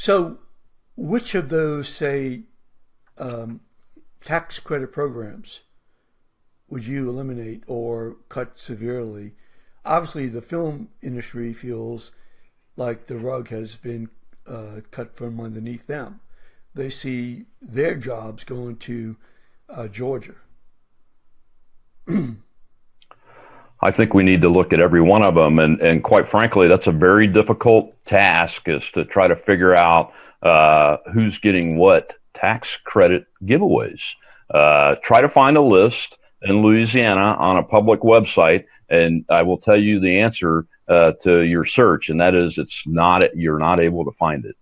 So, which of those, say, tax credit programs would you eliminate or cut severely? Obviously, the film industry feels like the rug has been cut from underneath them. They see their jobs going to Georgia. I think we need to look at every one of them, and quite frankly, that's a very difficult task, is to try to figure out who's getting what tax credit giveaways. Try to find a list in Louisiana on a public website, and I will tell you the answer to your search, and that is you're not able to find it.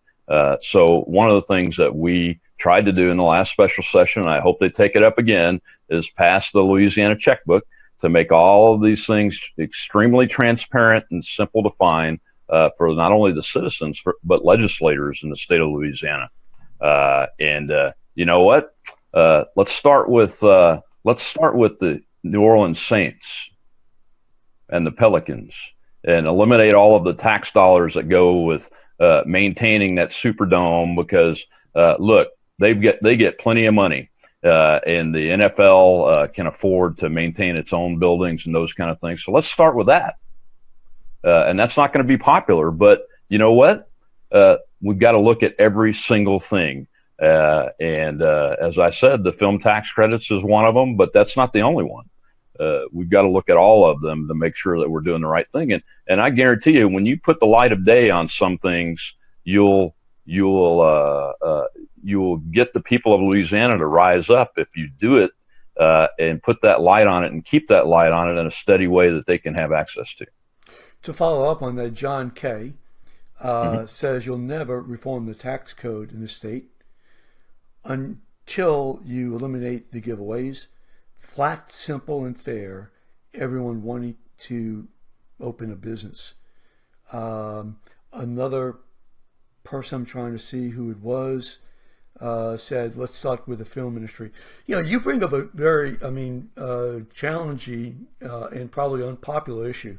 So one of the things that we tried to do in the last special session, and I hope they take it up again, is pass the Louisiana checkbook to make all of these things extremely transparent and simple to find for not only the citizens, but legislators in the state of Louisiana. And you know what? Let's start with the New Orleans Saints and the Pelicans, and eliminate all of the tax dollars that go with maintaining that Superdome, because look, they get plenty of money. And the NFL can afford to maintain its own buildings and those kind of things. So let's start with that. And that's not going to be popular, but you know what? We've got to look at every single thing. And as I said, the film tax credits is one of them, but that's not the only one. We've got to look at all of them to make sure that we're doing the right thing. And I guarantee you, when you put the light of day on some things, you'll get the people of Louisiana to rise up if you do it and put that light on it and keep that light on it in a steady way that they can have access to. To follow up on that, John Kay says you'll never reform the tax code in the state until you eliminate the giveaways. Flat, simple, and fair. Everyone wanting to open a business. Another person, I'm trying to see who it was, said, let's start with the film industry. You know, you bring up a very, challenging and probably unpopular issue.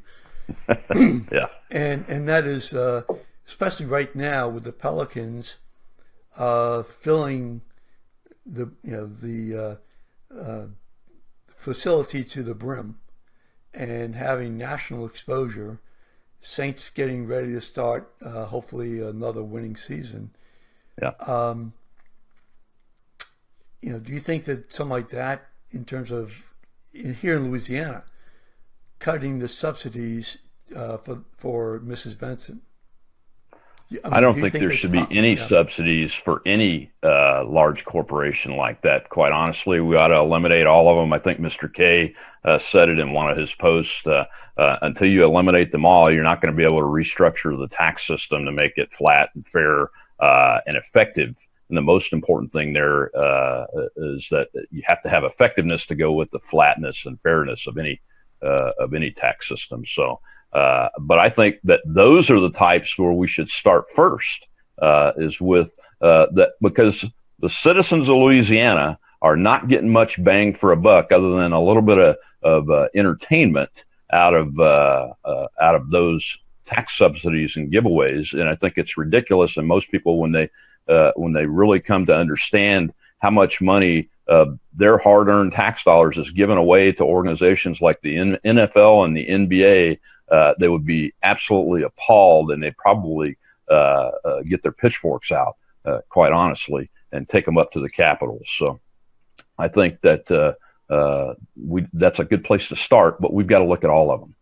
Yeah. And that is, especially right now with the Pelicans filling the facility to the brim and having national exposure. Saints getting ready to start, hopefully another winning season. Yeah. Do you think that something like that, in terms of here in Louisiana, cutting the subsidies for Mrs. Benson? I don't think there should be any subsidies for any large corporation like that. Quite honestly, we ought to eliminate all of them. I think Mr. K said it in one of his posts. Until you eliminate them all, you're not going to be able to restructure the tax system to make it flat and fair and effective. And the most important thing there is that you have to have effectiveness to go with the flatness and fairness of any tax system. So. But I think that those are the types where we should start first, is with that, because the citizens of Louisiana are not getting much bang for a buck other than a little bit of entertainment out of those tax subsidies and giveaways. And I think it's ridiculous. And most people, when they really come to understand how much money their hard-earned tax dollars is given away to organizations like the NFL and the NBA, they would be absolutely appalled, and they'd probably get their pitchforks out, quite honestly, and take them up to the Capitol. So I think that that's a good place to start, but we've got to look at all of them.